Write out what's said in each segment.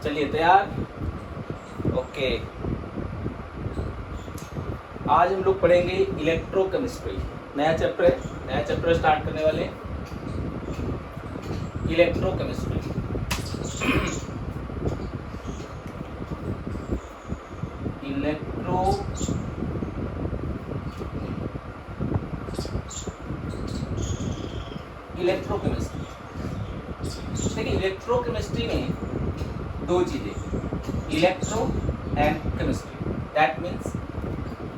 चलिए तैयार। ओके, आज हम लोग पढ़ेंगे इलेक्ट्रोकेमिस्ट्री। नया चैप्टर स्टार्ट करने वाले हैं, इलेक्ट्रोकेमिस्ट्री। इलेक्ट्रोकेमिस्ट्री देखिए, इलेक्ट्रोकेमिस्ट्री में दो चीजें, electro and chemistry. That means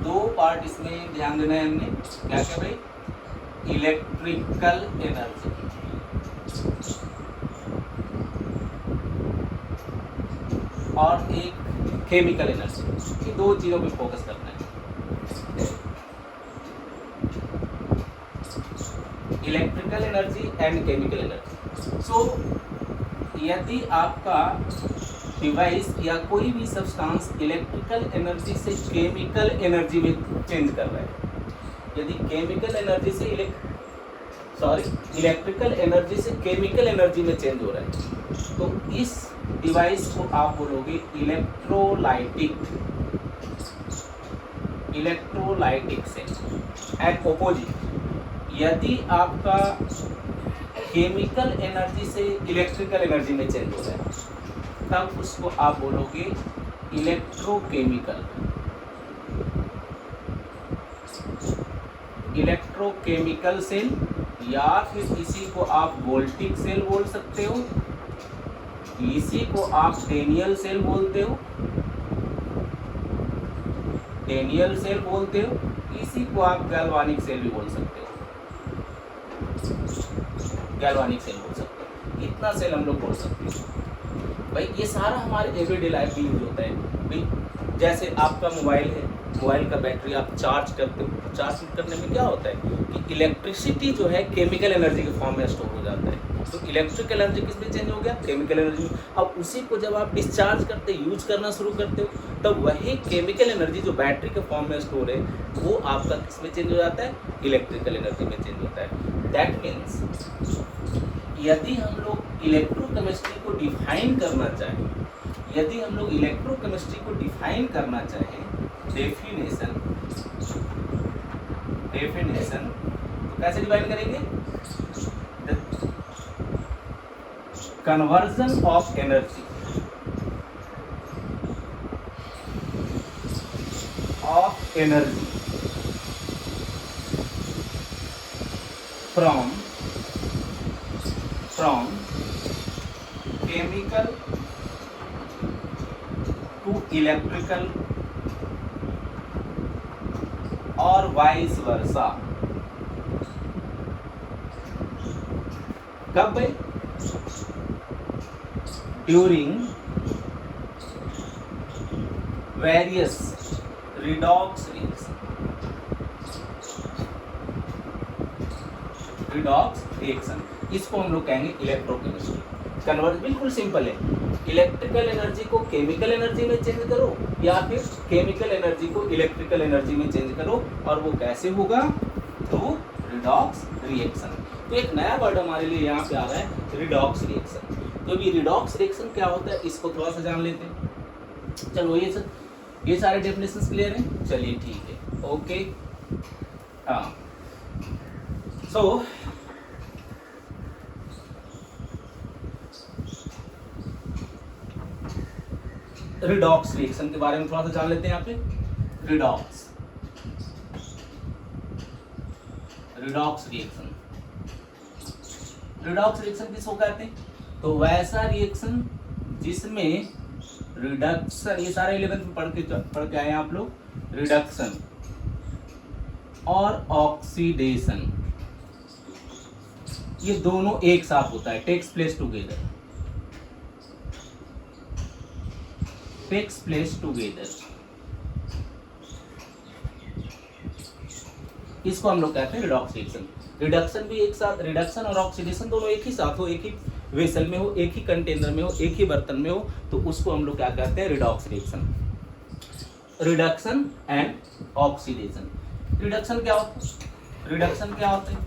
दो पार्ट इसमें ध्यान देना है हमने। क्या क्या भाई? इलेक्ट्रिकल एनर्जी और एक केमिकल एनर्जी। ये दो चीजों पे फोकस करना है। Electrical energy and chemical energy. So यदि आपका डिवाइस या कोई भी सब्सटेंस इलेक्ट्रिकल एनर्जी से केमिकल एनर्जी में चेंज कर रहा है, यदि केमिकल एनर्जी से इलेक्ट्रिकल एनर्जी से केमिकल एनर्जी में चेंज हो रहा है, तो इस डिवाइस को आप बोलोगे इलेक्ट्रोलाइटिक सेल। एंड ऑपोजिट, यदि आपका केमिकल एनर्जी से इलेक्ट्रिकल एनर्जी में चेंज हो रहा है, तब उसको आप बोलोगे इलेक्ट्रोकेमिकल सेल, या फिर इसी को आप वोल्टिक सेल बोल सकते हो, इसी को आप डेनियल सेल बोलते हो, इसी को आप गैल्वानिक सेल भी बोल सकते हो, इतना सेल हम लोग बोल सकते हैं। भाई ये सारा हमारे एवरीडे लाइफ में यूज होता है। भाई जैसे आपका मोबाइल है, मोबाइल का बैटरी आप चार्ज करते हो, चार्ज करने में क्या होता है कि इलेक्ट्रिसिटी जो है केमिकल एनर्जी के फॉर्म में स्टोर हो जाता है। तो इलेक्ट्रिकल एनर्जी किस में चेंज हो गया? केमिकल एनर्जी में। अब उसी को जब आप डिस्चार्ज करते, यूज करना शुरू करते हो, तब वही केमिकल एनर्जी जो बैटरी के फॉर्म में स्टोर है, वो आपका किस में चेंज हो जाता है? इलेक्ट्रिकल एनर्जी में चेंज होता है। दैट मीन्स यदि हम लोग इलेक्ट्रोकेमिस्ट्री को डिफाइन करना चाहें, डेफिनेशन तो कैसे डिफाइन करेंगे? Conversion of energy from chemical to electrical और वाइस वर्सा। कब भाई? ड्यूरिंग वेरियस रिडॉक्स रिएक्शन, इसको हम लोग कहेंगे इलेक्ट्रोकेमिस्ट्री। कन्वर्ट बिल्कुल सिंपल है, इलेक्ट्रिकल एनर्जी को केमिकल एनर्जी में चेंज करो, या फिर केमिकल एनर्जी को इलेक्ट्रिकल एनर्जी में चेंज करो, और वो कैसे होगा? Through redox reaction. तो एक नया वर्ड हमारे लिए यहाँ पे आ रहा है, रिडॉक्स रिएक्शन। तो ये रिडॉक्स रिएक्शन क्या होता है, इसको थोड़ा सा जान लेते हैं। चलो ये सारे डेफिनेशंस क्लियर हैं? चलिए ठीक है, ओके। हाँ, सो रिडॉक्स रिएक्शन के बारे में थोड़ा सा जान लेते हैं। यहाँ पे रिडॉक्स रिएक्शन किसको कहते हैं? तो वैसा रिएक्शन जिसमें रिडक्शन, ये सारे 11th में पढ़ के आए आप लोग, रिडक्शन और ऑक्सीडेशन, ये दोनों एक साथ होता है, टेक्स प्लेस टुगेदर। इसको हम लोग कहते हैं रिडॉक्स रिएक्शन। रिडक्शन भी एक साथ, रिडक्शन और ऑक्सीडेशन दोनों एक ही साथ हो, एक ही वेसल में हो, एक ही कंटेनर में हो, एक ही बर्तन में हो, तो उसको हम लोग क्या कहते हैं? Redox reaction. Reduction and oxidation. Reduction क्या होता है?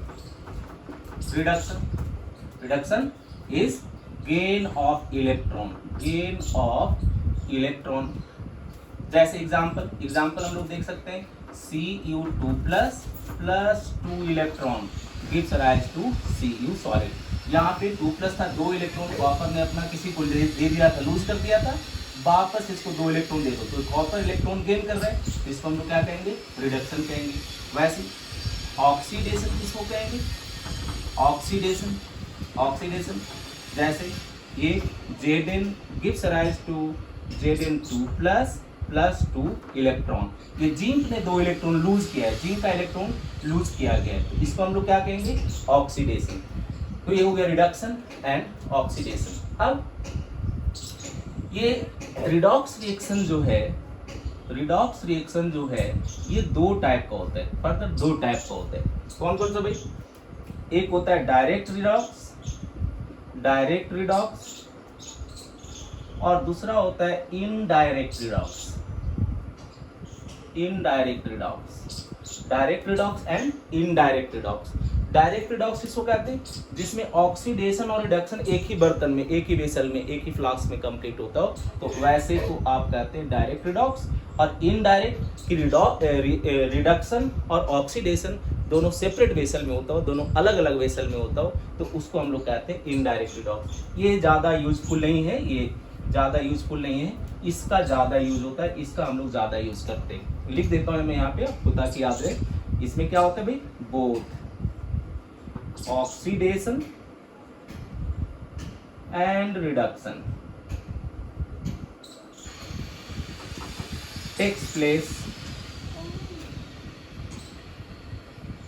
Reduction is gain of electron. जैसे एग्जाम्पल हम लोग देख सकते हैं, Cu2 plus 2 electron gives rise to Cu solid. यहाँ पे 2 प्लस था, 2 इलेक्ट्रॉन कॉपर ने अपना किसी को दे दिया था, लूज कर दिया था, वापस इसको 2 इलेक्ट्रॉन दे दो, तो कॉपर इलेक्ट्रॉन गेन कर रहा है, तो इसको हम लोग क्या कहेंगे, रिडक्शन कहेंगे। वैसे ऑक्सीडेशन किसको कहेंगे, ऑक्सीडेशन जैसे ये Zn gives rise to Zn2 plus 2 electron, ये जिंक ने 2 इलेक्ट्रॉन लूज किया है, जिंक का इलेक्ट्रॉन लूज किया गया है, तो इसको हम लोग क्या कहेंगे, ऑक्सीडेशन। तो ये हो गया रिडक्शन एंड ऑक्सीडेशन। अब ये रिडॉक्स रिएक्शन जो है ये 2 टाइप का होता है, फर्दर 2 टाइप का होता है। कौन कौन सा भाई, एक होता है डायरेक्ट रिडॉक्स और दूसरा होता है indirect redox. Direct redox and indirect redox. Direct redox किसको कहते हैं, जिसमें ऑक्सीडेशन और रिडक्शन एक ही बर्तन में, एक ही वेसल में, एक ही फ्लास्क में कंप्लीट होता हो, तो वैसे को आप कहते हैं डायरेक्ट रिडॉक्स। और इनडायरेक्ट की रिडक्शन और ऑक्सीडेशन दोनों सेपरेट वेसल में होता हो, दोनों अलग अलग वेसल में होता हो, तो उसको हम लोग कहते हैं इनडायरेक्ट रिडॉक्स। ये ज़्यादा यूजफुल नहीं है, इसका ज़्यादा यूज होता है, इसका हम लोग ज़्यादा यूज करते हैं। लिख देता हूँ मैं यहाँ पे आपको ताकि याद रहे। इसमें क्या होता है भाई, both oxidation and reduction takes place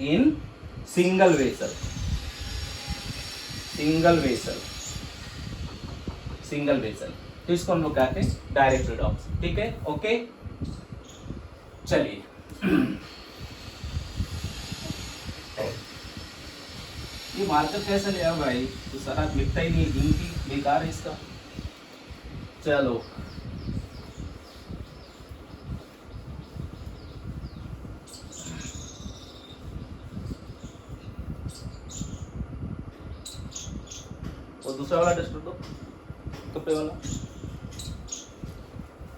in single vessel। तो इसको हम लोग कहते हैं डायरेक्ट रिडॉक्स। ठीक है, ओके, चलिए ये मार्कर कैसे लिया भाई, तो सारा लिखता ही नहीं, गिनती बेकार है इसका। चलो वो दूसरा वाला डस्टर दो, कपड़े वाला,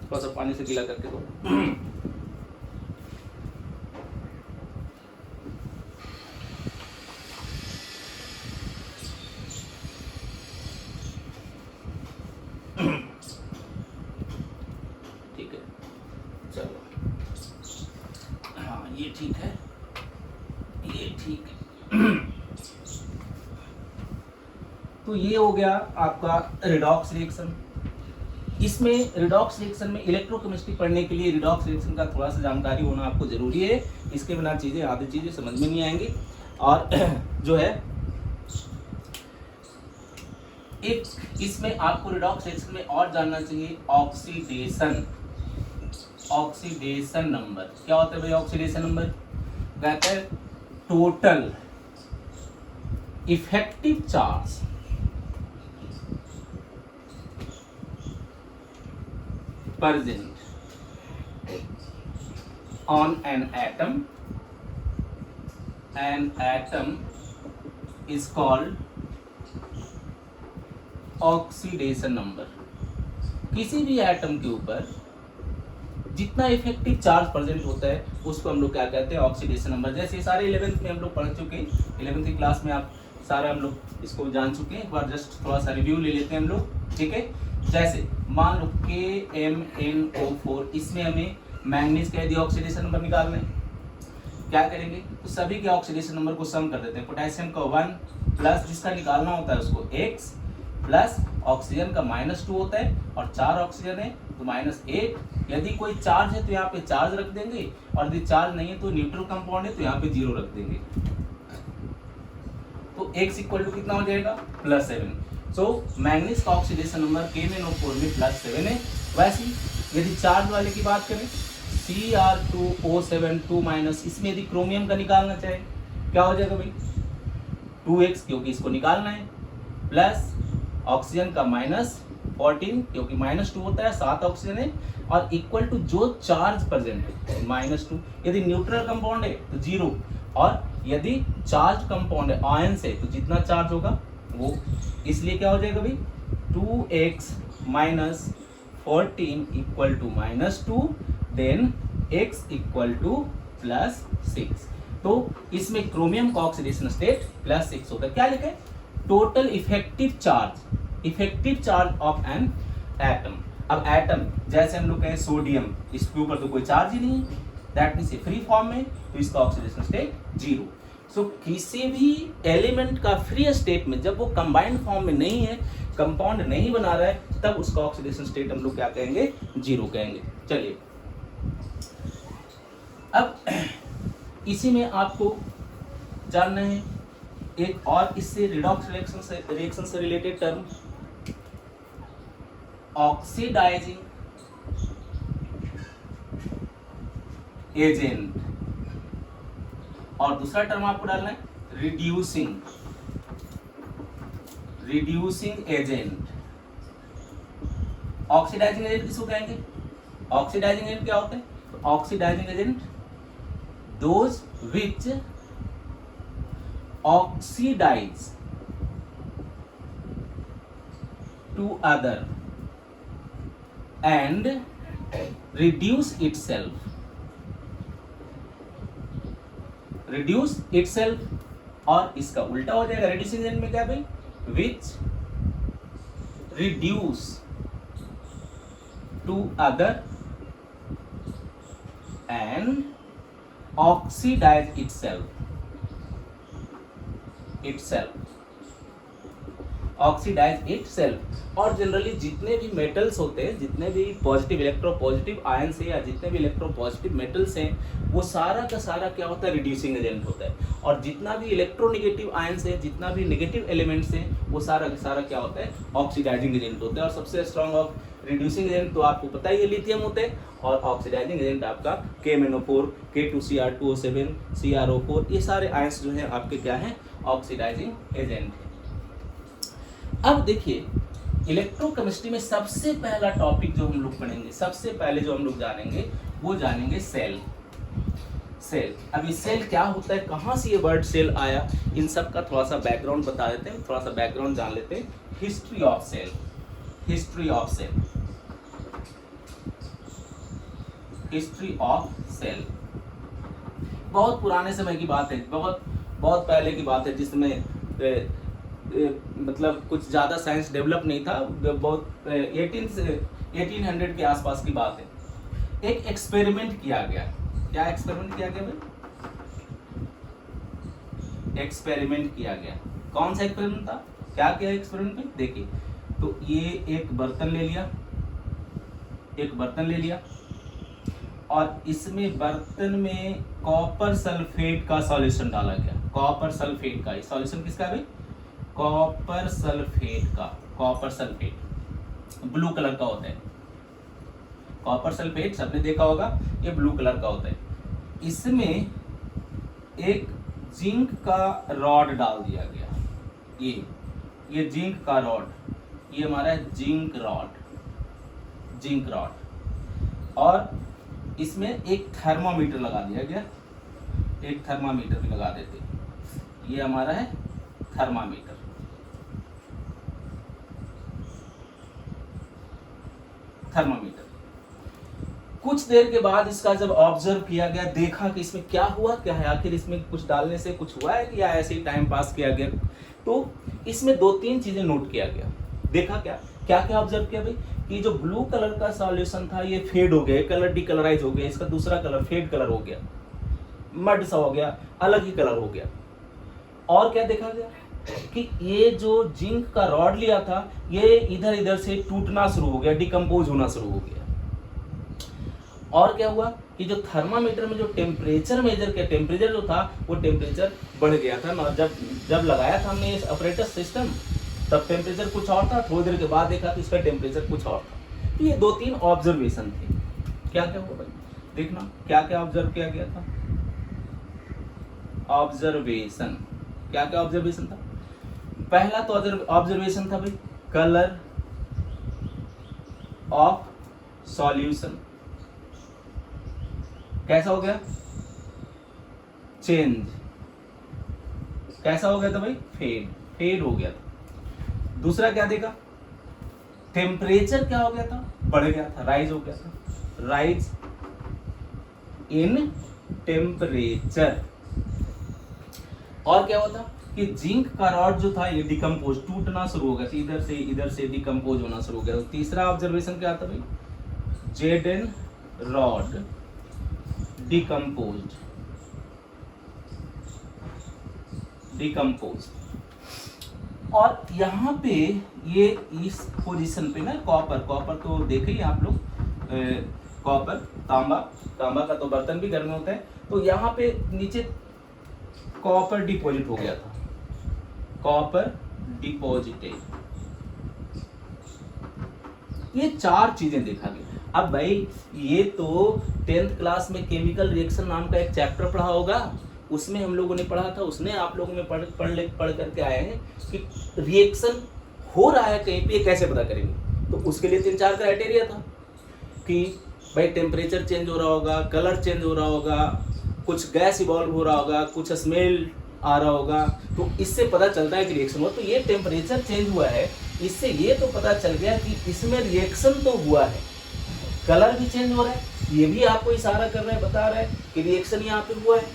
थोड़ा सा पानी से गीला करके दो। ठीक है, चलो, हाँ ये ठीक है। तो ये हो गया आपका रिडॉक्स रिएक्शन। इसमें रिडॉक्स रिएक्शन में इलेक्ट्रोकेमिस्ट्री पढ़ने के लिए रिडॉक्स रिएक्शन का थोड़ा सा जानकारी होना आपको जरूरी है, इसके बिना चीजें आधी चीजें समझ में नहीं आएंगी। और जो है एक इसमें आपको रिडॉक्स रिएक्शन में और जानना चाहिए ऑक्सीडेशन नंबर। क्या होता है भाई ऑक्सीडेशन नंबर, कहते हैं total effective charge present on an atom is called oxidation number. किसी भी एटम के ऊपर जितना इफेक्टिव चार्ज प्रेजेंट होता है उसको हम लोग क्या कहते हैं, ऑक्सीडेशन नंबर। जैसे सारे 11th में हम लोग पढ़ चुके हैं, 11th की क्लास में आप सारा हम लोग इसको जान चुके हैं। एक बार जस्ट थोड़ा सा रिव्यू ले लेते हैं हम लोग, ठीक है। जैसे मान लो KMnO4, इसमें हमें मैंगनीज कह दिया, ऑक्सीडेशन नंबर निकालना है, क्या करेंगे, तो सभी के ऑक्सीडेशन नंबर को सम कर देते हैं। पोटेशियम का 1 प्लस जिसका निकालना होता है उसको X प्लस ऑक्सीजन का -2 होता है, और 4 ऑक्सीजन है तो -8। यदि कोई चार्ज है तो यहाँ पे चार्ज रख देंगे, और यदि चार्ज नहीं है तो न्यूट्रल कंपाउंड है तो यहाँ पे 0 रख देंगे। तो X इक्वल टू कितना हो जाएगा, +7। सो मैंगनीज का ऑक्सीडेशन नंबर KMnO4 में +7 है। वैसे यदि चार्ज वाले की बात करें Cr2O7 2-, इसमें यदि क्रोमियम का निकालना चाहे क्या हो जाएगा भाई, 2x क्योंकि इसको निकालना है, प्लस ऑक्सीजन का -14 क्योंकि -2 होता है, 7 ऑक्सीजन है, और इक्वल टू जो चार्ज प्रेजेंट है -2। यदि न्यूट्रल कंपाउंड है तो 0, और यदि चार्ज कंपाउंड है आयन से तो जितना चार्ज होगा वो, इसलिए क्या हो जाएगा भाई 2x minus 14 equal to -2, then x equal to +6। तो इसमें क्रोमियम का ऑक्सीडेशन स्टेट +6 होता है। क्या लिखे? Total effective charge of an atom. अब एटम जैसे हम लोग कहें सोडियम, इसके ऊपर तो कोई चार्ज ही नहीं है, दैट मीन्स फ्री फॉर्म में, तो इसका ऑक्सीडेशन स्टेट 0। सो किसी भी एलिमेंट का फ्री स्टेट में जब वो कंबाइंड फॉर्म में नहीं है, कंपाउंड नहीं बना रहा है, तब उसका ऑक्सीडेशन स्टेट हम लोग क्या कहेंगे? 0 कहेंगे। चलिए अब इसी में आपको जानना है एक और इससे रिडॉक्स रिएक्शन से रिलेटेड टर्म, ऑक्सीडाइजिंग एजेंट, और दूसरा टर्म आपको डालना है रिड्यूसिंग एजेंट। ऑक्सीडाइजिंग एजेंट किसको कहेंगे? ऑक्सीडाइजिंग एजेंट क्या होते हैं? Oxidising agent those which oxidise to other and reduce itself, और इसका उल्टा हो जाएगा reducing agent में क्या भाई? which reduce to other and oxidize itself oxidise itself. और जनरली जितने भी मेटल्स होते हैं, जितने भी पॉजिटिव इलेक्ट्रोपॉजिटिव आयंस है या जितने भी इलेक्ट्रोपॉजिटिव मेटल्स हैं, वो सारा का सारा क्या होता है? रिड्यूसिंग एजेंट होता है। और जितना भी इलेक्ट्रोनेगेटिव आयंस है, जितना भी नेगेटिव एलिमेंट्स हैं, वो सारा का सारा क्या होता है? ऑक्सीडाइजिंग एजेंट होता है। और सबसे स्ट्रॉन्ग ऑफ रिड्यूसिंग एजेंट तो आपको पता ही है, लिथियम होते हैं। और ऑक्सीडाइजिंग एजेंट आपका KMnO4, K2Cr2O7, CrO4, ये सारे आयंस जो हैं आपके क्या हैं? ऑक्सीडाइजिंग एजेंट है। अब देखिए इलेक्ट्रोकेमिस्ट्री में सबसे पहला टॉपिक जो हम लोग पढ़ेंगे, सबसे पहले जो हम लोग जानेंगे, वो जानेंगे सेल। अब ये सेल क्या होता है, कहाँ से ये वर्ड सेल आया, इन सब का थोड़ा सा बैकग्राउंड बता देते हैं, थोड़ा सा बैकग्राउंड जान लेते हैं। हिस्ट्री ऑफ सेल बहुत पुराने समय की बात है, बहुत पहले की बात है, जिसमें मतलब कुछ ज़्यादा साइंस डेवलप नहीं था, बहुत 1800 के आसपास की बात है। एक एक्सपेरिमेंट किया गया। क्या एक्सपेरिमेंट किया गया भाई? एक्सपेरिमेंट किया गया। कौन सा एक्सपेरिमेंट था? क्या किया एक्सपेरिमेंट में? देखिए, तो ये एक बर्तन ले लिया और इसमें बर्तन में कॉपर सल्फेट का सॉल्यूशन डाला गया। कॉपर सल्फेट का सॉल्यूशन किसका है भाई? कॉपर सल्फेट ब्लू कलर का होता है। कॉपर सल्फेट सबने देखा होगा, ये ब्लू कलर का होता है। इसमें एक जिंक का रॉड डाल दिया गया। ये जिंक का रॉड, ये हमारा जिंक रॉड, और इसमें एक थर्मामीटर लगा दिया गया। एक थर्मामीटर भी लगा देते, ये हमारा है थर्मामीटर। कुछ देर के बाद इसका जब ऑब्जर्व किया गया, देखा कि इसमें क्या हुआ, क्या है, आखिर इसमें कुछ डालने से कुछ हुआ है कि या ऐसे ही टाइम पास किया गया। तो इसमें 2-3 चीजें नोट किया गया। देखा क्या ऑब्जर्व किया भाई, कि जो ब्लू कलर का सॉल्यूशन था ये फेड हो गया, कलर डिकलराइज हो गया, इसका दूसरा कलर फेड कलर हो गया, मड सा हो गया, अलग ही कलर हो गया। और क्या देखा गया कि ये जो जिंक का रॉड लिया था, ये इधर इधर से टूटना शुरू हो गया, डिकम्पोज होना शुरू हो गया। और क्या हुआ कि जो थर्मामीटर में जो टेम्परेचर मेजर किया, टेम्परेचर जो था वो टेम्परेचर बढ़ गया था। जब लगाया था हमने ये ऑपरेटर सिस्टम, तब टेम्परेचर कुछ और था, थोड़ी देर के बाद देखा तो इसका टेम्परेचर कुछ और था। तो ये 2-3 ऑब्जर्वेशन थे। क्या हुआ भाई, देखना क्या ऑब्जर्व किया गया था। ऑब्जर्वेशन, क्या ऑब्जर्वेशन था? पहला तो ऑब्जर्वेशन था भाई, कलर ऑफ सॉल्यूशन कैसा हो गया? चेंज। कैसा हो गया था भाई? फेड हो गया था। दूसरा क्या देखा? टेम्परेचर क्या हो गया था, बढ़ गया था, राइज हो गया था, राइज इन टेम्परेचर। और क्या होता कि जिंक का रॉड जो था ये डिकम्पोज, टूटना शुरू हो गया था, इधर से डिकम्पोज होना शुरू हो गया। तो तीसरा ऑब्जर्वेशन क्या था भाई, जेडन रॉड डिकम्पोज्ड, और यहाँ पे ये इस पोजीशन पे ना कॉपर तो देखे ही आप लोग, कॉपर, तांबा का तो बर्तन भी घर में होता है, तो यहाँ पे नीचे कॉपर डिपॉजिट हो गया था, कॉपर डिपॉजिटेड। ये चार चीजें देखा गया। अब भाई ये तो 10th क्लास में केमिकल रिएक्शन नाम का एक चैप्टर पढ़ा होगा, उसमें हम लोगों ने पढ़ा था, उसने आप लोगों में पढ़ करके आए हैं कि रिएक्शन हो रहा है कहीं पे कैसे पता करेंगे। तो उसके लिए 3-4 क्राइटेरिया था कि भाई टेम्परेचर चेंज हो रहा होगा, कलर चेंज हो रहा होगा, कुछ गैस इवॉल्व हो रहा होगा, कुछ स्मेल आ रहा होगा, तो इससे पता चलता है कि रिएक्शन हुआ। तो ये टेम्परेचर चेंज हुआ है, इससे ये तो पता चल गया कि इसमें रिएक्शन तो हुआ है, कलर भी चेंज हो रहा है, ये भी आपको इशारा कर रहा है, बता रहा है कि रिएक्शन यहाँ पे हुआ है,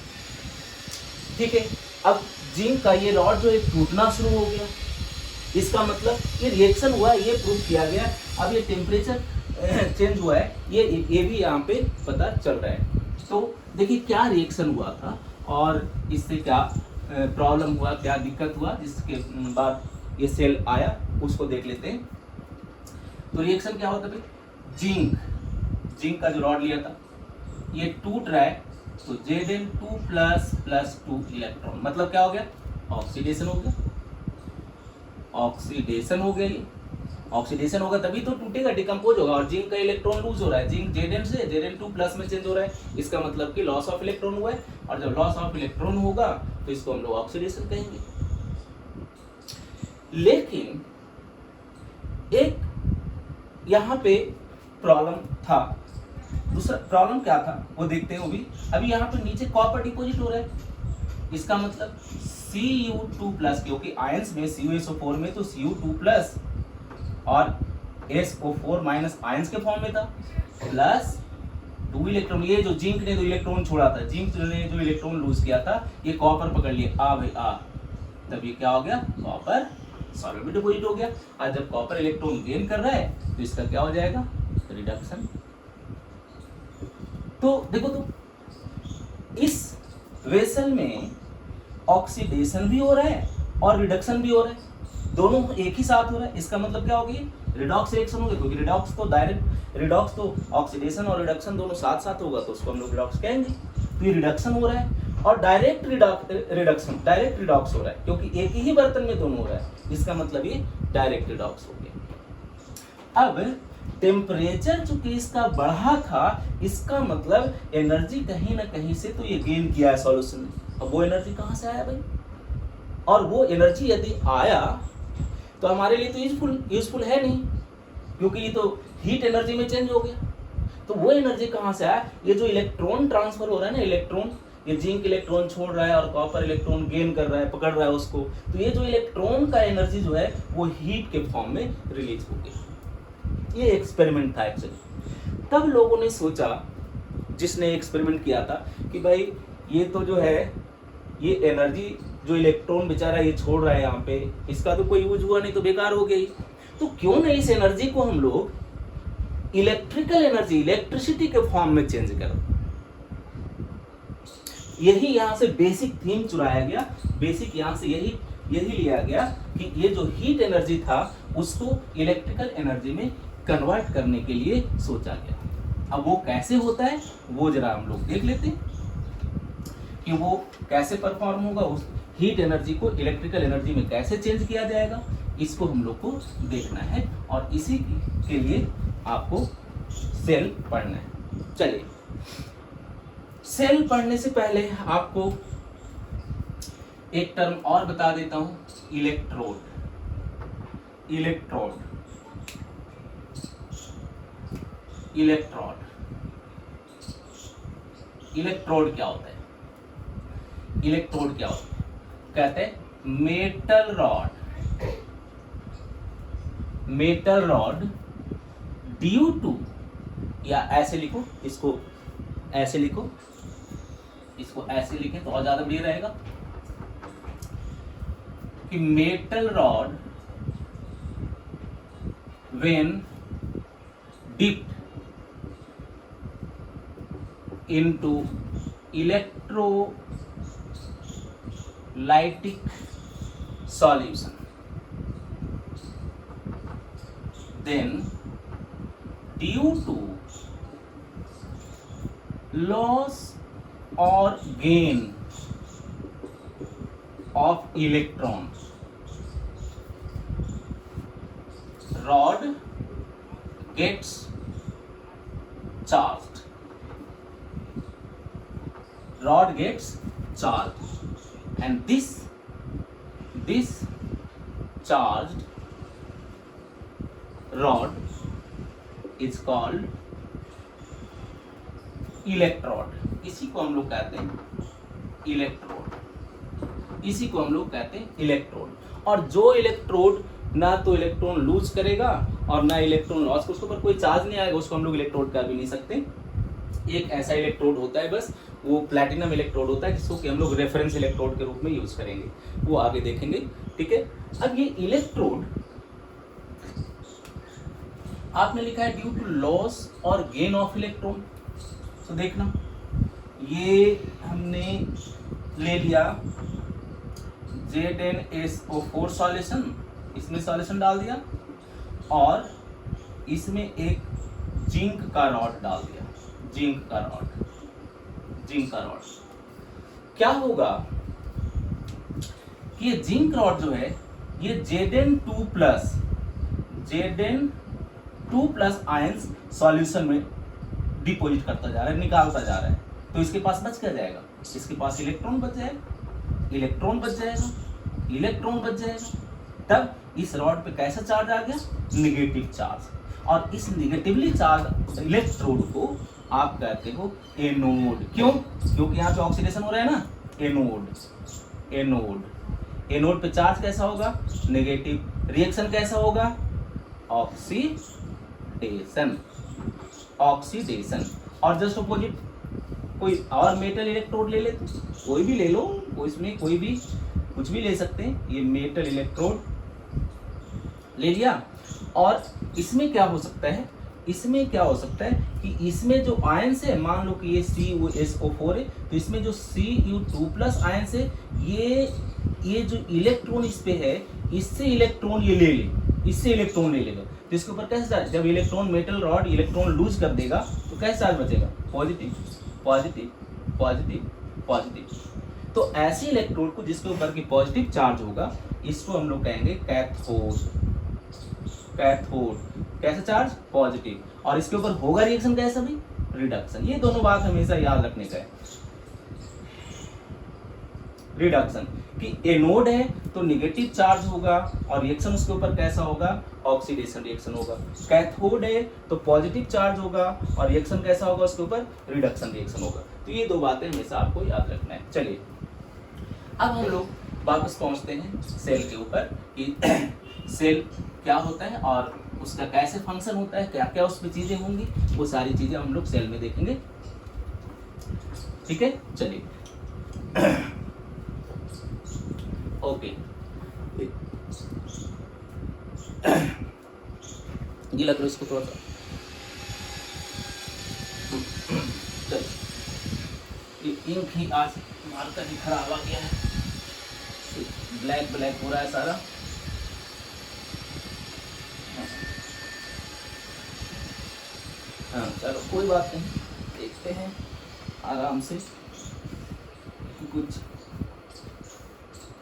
ठीक है। अब जिंक का ये रॉड जो है टूटना शुरू हो गया, इसका मतलब ये रिएक्शन हुआ है, ये प्रूव किया गया। अब ये टेम्परेचर चेंज हुआ है, ये भी यहाँ पे पता चल रहा है। तो देखिए क्या रिएक्शन हुआ था और इससे क्या प्रॉब्लम हुआ, क्या दिक्कत हुआ, जिसके बाद ये सेल आया उसको देख लेते हैं। तो रिएक्शन क्या होता है भाई, जिंक का जो रॉड लिया था ये टूट रहा है, तो Zn2 प्लस 2 इलेक्ट्रॉन, मतलब क्या हो गया, ऑक्सीडेशन हो गया, ऑक्सीडेशन हो गया। ये ऑक्सीडेशन होगा तभी तो टूटेगा, डिकम्पोज होगा, और जिंक का इलेक्ट्रॉन लूज हो रहा है, जिंक Zn से Zn2 प्लस में चेंज हो रहा है, इसका मतलब कि लॉस ऑफ इलेक्ट्रॉन हुआ है, और जब लॉस ऑफ इलेक्ट्रॉन होगा तो इसको हम लोग ऑक्सीडेशन कहेंगे। लेकिन एक यहाँ पे प्रॉब्लम था, दूसरा प्रॉब्लम क्या था वो देखते हैं वो भी। अभी यहाँ पे नीचे कॉपर डिपॉजिट हो रहा है, इसका मतलब Cu2 प्लस, क्योंकि आयंस में CuSO4 में तो Cu2 प्लस और SO4 माइनस आयंस के फॉर्म में था, प्लस 2 इलेक्ट्रॉन। ये जो जिंक ने जो इलेक्ट्रॉन छोड़ा था, जिंक ने जो इलेक्ट्रॉन लूज किया था, ये कॉपर पकड़ लिया, आ भाई आ, तब ये क्या हो गया, कॉपर सॉल्वेंट में डिपॉजिट हो गया। और जब कॉपर इलेक्ट्रॉन गेन कर रहा है तो इसका क्या हो जाएगा, रिडक्शन। तो देखो, तो इस वेसल में ऑक्सीडेशन भी हो रहा है और रिडक्शन भी हो रहा है, दोनों एक ही साथ हो रहा है। इसका मतलब क्या होगी, रिडॉक्स रिएक्शन होगी, क्योंकि रिडॉक्स तो ऑक्सीडेशन और रिडक्शन दोनों साथ साथ होगा, तो उसको हम लोग रिडॉक्स कहेंगे। तो ये रिडक्शन हो रहा है और डायरेक्ट रिडॉक्स हो रहा है, क्योंकि एक ही बर्तन में दोनों हो रहा है, इसका मतलब ये डायरेक्ट रिडॉक्स हो गया। अब टेम्परेचर चूंकि इसका बढ़ा था, इसका मतलब एनर्जी कहीं ना कहीं से तो ये गेन किया है सॉल्यूशन ने। अब वो एनर्जी कहाँ से आया भाई, और वो एनर्जी यदि आया तो हमारे लिए तो यूजफुल है नहीं, क्योंकि ये तो हीट एनर्जी में चेंज हो गया। तो वो एनर्जी कहाँ से आया, ये जो इलेक्ट्रॉन ट्रांसफर हो रहा है ना, इलेक्ट्रॉन, ये जिंक इलेक्ट्रॉन छोड़ रहा है और कॉपर इलेक्ट्रॉन गेन कर रहा है, पकड़ रहा है उसको, तो ये जो इलेक्ट्रॉन का एनर्जी जो है वो हीट के फॉर्म में रिलीज हो गया। ये एक्सपेरिमेंट था एक्चुअली। तब लोगों ने सोचा, जिसने एक्सपेरिमेंट किया था, कि भाई ये तो जो है ये एनर्जी जो इलेक्ट्रॉन बेचारा ये छोड़ रहा है यहाँ पे, इसका तो कोई यूज हुआ नहीं, तो बेकार हो गई। तो क्यों नहीं इस एनर्जी को हम लोग इलेक्ट्रिकल एनर्जी, इलेक्ट्रिसिटी के फॉर्म में चेंज करो। यही यहाँ से बेसिक थीम चुराया गया, बेसिक यहाँ से यही लिया गया कि ये जो हीट एनर्जी था उसको इलेक्ट्रिकल एनर्जी में कन्वर्ट करने के लिए सोचा गया। अब वो कैसे होता है वो जरा हम लोग देख लेते हैं कि वो कैसे परफॉर्म होगा, उस हीट एनर्जी को इलेक्ट्रिकल एनर्जी में कैसे चेंज किया जाएगा, इसको हम लोग को देखना है। और इसी के लिए आपको सेल पढ़ना है। चलिए, सेल पढ़ने से पहले आपको एक टर्म और बता देता हूं, इलेक्ट्रोड। इलेक्ट्रोड क्या होता है? इलेक्ट्रोड क्या होता है? कहते हैं metal metal rod due to, या ऐसे लिखो इसको, ऐसे लिखो इसको, ऐसे लिखें तो और ज्यादा बढ़िया रहेगा कि metal rod when dipped into electrolytic solution, then due to loss or gain of electrons, rod gets charged. Rod gets charged, and this charged rod is called electrode. इसी को हम लोग कहते हैं इलेक्ट्रोड, इसी को हम लोग कहते हैं इलेक्ट्रोड. और जो इलेक्ट्रोड ना तो इलेक्ट्रॉन लूज करेगा और ना इलेक्ट्रॉन लॉस, उसके ऊपर कोई चार्ज नहीं आएगा, उसको हम लोग इलेक्ट्रोड कह भी नहीं सकते. एक ऐसा इलेक्ट्रोड होता है बस, वो प्लैटिनम इलेक्ट्रोड होता है जिसको कि हम लोग रेफरेंस इलेक्ट्रोड के रूप में यूज करेंगे, वो आगे देखेंगे. ठीक है. अब ये इलेक्ट्रोड आपने लिखा है ड्यू टू लॉस और गेन ऑफ इलेक्ट्रॉन. तो देखना, ये हमने ले लिया ZnSO4 सॉल्यूशन, इसमें सॉल्यूशन डाल दिया और इसमें एक जिंक का रॉड डाल दिया, जिंक का रॉड. क्या होगा कि ये जिंक रॉड जो है ये Zn2+ आयंस सॉल्यूशन में डिपॉजिट करता जा रहा है, निकालता जा रहा है. तो इसके पास बच क्या जाएगा, इसके पास इलेक्ट्रॉन बच जाएगा, इलेक्ट्रॉन बच जाएगा. तब इस रॉड पे कैसा चार्ज आ गया, नेगेटिव चार्ज. और इस नेगेटिवली चार्ज इलेक्ट्रोड को आप कहते हो एनोड. क्यों? क्योंकि यहाँ पे ऑक्सीडेशन हो रहा है ना. एनोड पे चार्ज कैसा होगा, नेगेटिव. रिएक्शन कैसा होगा, ऑक्सीडेशन. और जस्ट अपोजिट कोई और मेटल इलेक्ट्रोड ले ले, कोई भी ले लो, इसमें कोई भी कुछ भी ले सकते हैं. ये मेटल इलेक्ट्रोड ले लिया और इसमें क्या हो सकता है, कि इसमें जो आयंस है, मान लो कि ये CuSO4 है, तो इसमें जो Cu2+ आयंस है, ये जो इलेक्ट्रॉन इस पे है, इससे इलेक्ट्रॉन ये ले ले, इससे इलेक्ट्रॉन ले लेगा. तो इसके ऊपर कैसे चार्ज, जब electron metal rod electron lose कर देगा तो कैसे चार्ज बचेगा, पॉजिटिव. तो ऐसे इलेक्ट्रोड को जिसके ऊपर की पॉजिटिव चार्ज होगा, इसको हम लोग कहेंगे कैथोड. कैसा चार्ज, पॉजिटिव. और इसके ऊपर होगा रिएक्शन कैसा भी, रिडक्शन. ये दोनों बात हमेशा याद रखने का है. रिडक्शन कि एनोड है तो नेगेटिव चार्ज होगा और रिएक्शन उसके ऊपर कैसा होगा, ऑक्सीडेशन रिएक्शन होगा. कैथोड है तो पॉजिटिव चार्ज होगा और रिएक्शन कैसा होगा उसके ऊपर, रिडक्शन रिएक्शन होगा. तो ये दो बातें हमेशा आपको याद रखना है. चलिए अब हम लोग वापस पहुंचते हैं सेल के ऊपर कि सेल क्या होता है और उसका कैसे फंक्शन होता है, क्या क्या उसमें चीजें होंगी, वो सारी चीजें हम लोग सेल में देखेंगे. ठीक है. चलिए ओके. ये लग रहा है इसको थोड़ा सा, ये इंक ही आज मार्कर ही खराब आ गया है, ब्लैक हो रहा है सारा. हाँ चलो कोई बात नहीं, देखते हैं आराम से, कुछ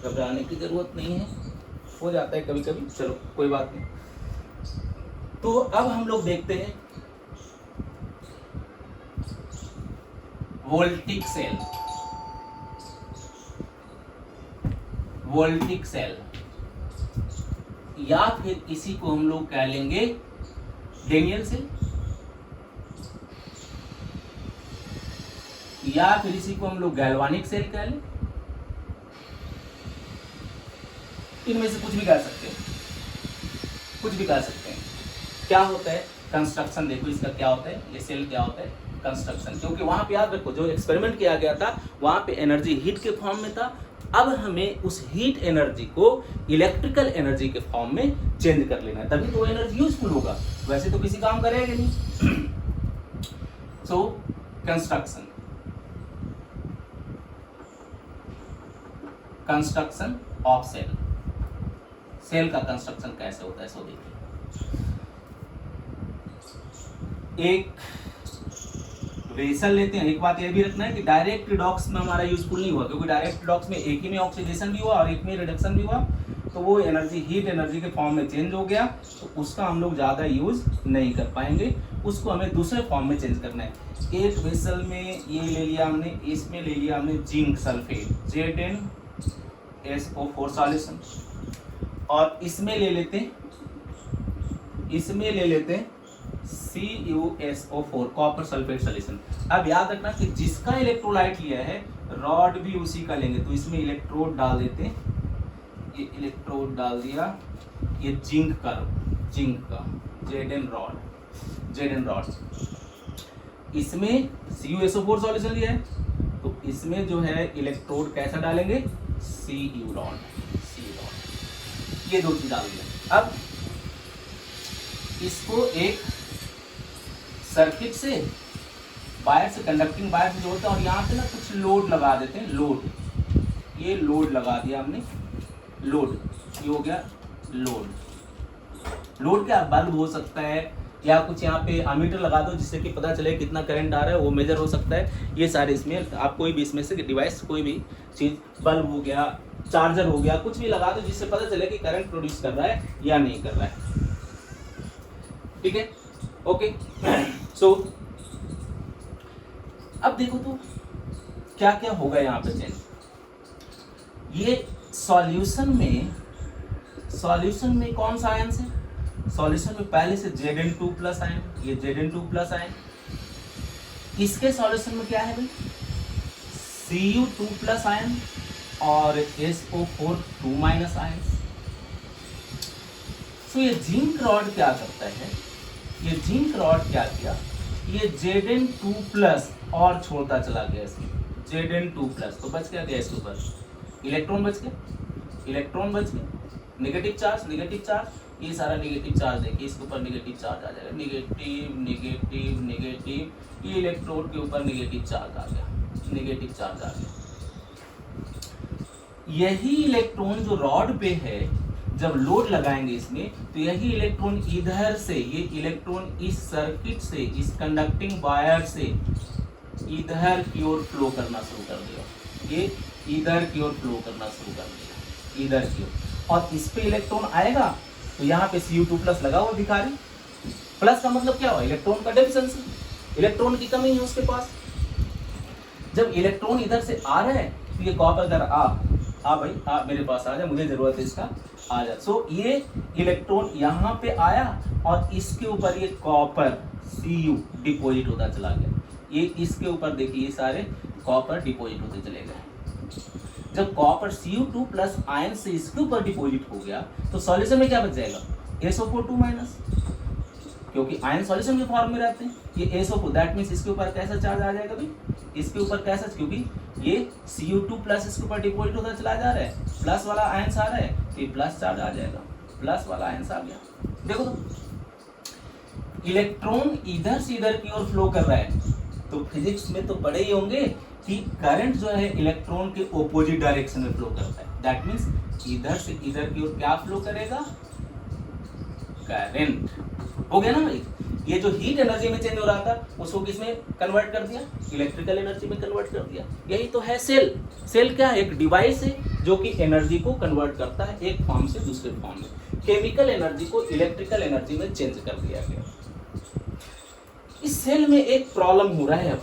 घबराने की जरूरत नहीं है, हो जाता है कभी कभी. चलो कोई बात नहीं. तो अब हम लोग देखते हैं वोल्टिक सेल, या फिर इसी को हम लोग कह लेंगे डेनियल सेल, या फिर इसी को हम लोग गैल्वानिक सेल कह लें. इनमें से कुछ भी कह सकते हैं. कुछ भी कर सकते हैं। क्या होता है कंस्ट्रक्शन, देखो इसका क्या होता है, ये सेल क्या होता है कंस्ट्रक्शन, क्योंकि वहां पे याद रखो जो एक्सपेरिमेंट किया गया था वहां पे एनर्जी हीट के फॉर्म में था। अब हमें उस हीट एनर्जी को इलेक्ट्रिकल एनर्जी के फॉर्म में चेंज कर लेना है, तभी तो वो एनर्जी यूजफुल होगा, वैसे तो किसी काम करेगा नहीं। So construction of cell, cell का कंस्ट्रक्शन कैसे होता है सो देखिए। एक वेसल लेते हैं, एक बात ये भी रखना है कि डायरेक्ट रिडॉक्स में हमारा यूजफुल नहीं हुआ, क्योंकि डायरेक्ट रिडॉक्स में एक ही में ऑक्सीडेशन भी हुआ और एक में रिडक्शन भी हुआ, तो वो एनर्जी हीट एनर्जी के फॉर्म में चेंज हो गया, तो उसका हम लोग ज़्यादा यूज नहीं कर पाएंगे, उसको हमें दूसरे फॉर्म में चेंज करना है। एक वेसल में ये ले लिया हमने, इसमें ले लिया हमने जिंक सल्फेट ZnSO4 सॉल्यूशन, और इसमें ले लेते हैं CuSO4 कॉपर सल्फेट सॉल्यूशन। अब याद रखना कि जिसका इलेक्ट्रोलाइट लिया है रॉड भी उसी का लेंगे, तो इसमें इलेक्ट्रोड डाल देते हैं, ये इलेक्ट्रोड डाल दिया, ये जिंक का Zn रॉड, इसमें CuSO4 सॉल्यूशन लिया है, तो इसमें जो है इलेक्ट्रोड कैसा डालेंगे Cu रॉड, ये दो चीज डाल दिया। अब इसको एक सर्किट से वायर से, कंडक्टिंग वायर से जोड़ते हैं, और यहाँ पे ना कुछ लोड लगा देते हैं, ये लोड लगा दिया हमने, ये हो गया लोड क्या बल्ब हो सकता है, या कुछ यहाँ पे अमीटर लगा दो जिससे कि पता चले कितना करंट आ रहा है, वो मेजर हो सकता है। ये सारे इसमें आप कोई भी इसमें से डिवाइस, कोई भी चीज, बल्ब हो गया, चार्जर हो गया, कुछ भी लगा दो जिससे पता चले कि करंट प्रोड्यूस कर रहा है या नहीं कर रहा है। ठीक है, ओके। सो अब देखो तो क्या क्या होगा यहाँ पे चेंज। ये सॉल्यूशन में कौन सा आयन है, सॉल्यूशन में पहले से Zn2+ आयन, ये Zn2+ आयन, इसके सॉल्यूशन में क्या है भाई Cu2+ आयन और SO4 2- आयन। तो ये जिंक रॉड क्या करता है, ये जिंक रॉड क्या किया, ये Zn2+ और छोड़ता चला गया इसमें, Zn2+, तो बच क्या गया इसके ऊपर इलेक्ट्रॉन बच गया, नेगेटिव चार्ज, ये सारा नेगेटिव चार्ज देखिए, इसके ऊपर नेगेटिव चार्ज आ जाएगा, नेगेटिव, ये इलेक्ट्रोड के ऊपर नेगेटिव चार्ज आ गया, यही इलेक्ट्रॉन जो रॉड पे है, जब लोड लगाएंगे इसमें, तो यही इलेक्ट्रॉन इधर से, ये इलेक्ट्रॉन इस सर्किट से, इस कंडक्टिंग वायर से इधर की ओर फ्लो करना शुरू कर देगा, ये इधर की ओर फ्लो करना शुरू कर देगा, इधर की ओर, और इस पे इलेक्ट्रॉन आएगा, तो यहाँ पे Cu2+ लगा हुआ दिखा रही, प्लस का मतलब क्या हुआ, इलेक्ट्रॉन का डेफिशिएंसी, इलेक्ट्रॉन की कमी है उसके पास। जब इलेक्ट्रॉन इधर से आ रहा है, तो ये कॉपर इधर आ भाई, मेरे पास आ जा, मुझे जरूरत है इसका, आ जा। सो ये इलेक्ट्रॉन यहाँ पे आया, और इसके ऊपर ये कॉपर Cu डिपोजिट होता चला गया, ये इसके ऊपर देखिए, ये सारे कॉपर डिपोजिट होते चले गए। जब कॉपर Cu2+ आयन से इसके ऊपर डिपोजिट हो गया, तो सॉल्यूशन में क्या बच जाएगा SO4 2-, क्योंकि आयन सॉल्यूशन के फॉर्म में रहते हैं, ये SO4, दैट मींस इसके ऊपर कैसा चार्ज आ जाएगा भाई, इसके ऊपर कैसा, क्योंकि ये Cu2+ इसके ऊपर डिपोजिट होता चला जा रहा है, प्लस वाला आयन आ रहा है, तो ये प्लस चार्ज आ जाएगा, प्लस वाला आयन आ गया। देखो तो इलेक्ट्रॉन इधर से इधर की ओर फ्लो कर रहा है, तो फिजिक्स में तो पढ़े ही होंगे कि करंट जो है इलेक्ट्रॉन के ऑपोजिट डायरेक्शन में फ्लो करता है, दैट मींस इधर से इधर की ओर क्या फ्लो करेगा, करंट। हो गया ना भाई, ये जो हीट एनर्जी में चेंज हो रहा था उसको किसमें कन्वर्ट कर दिया, इलेक्ट्रिकल एनर्जी में कन्वर्ट कर दिया। यही तो है सेल क्या है, एक डिवाइस है जो कि एनर्जी को कन्वर्ट करता है एक फॉर्म से दूसरे फॉर्म में, केमिकल एनर्जी को इलेक्ट्रिकल एनर्जी में चेंज कर दिया गया। इस सेल में एक प्रॉब्लम हो रहा है, अब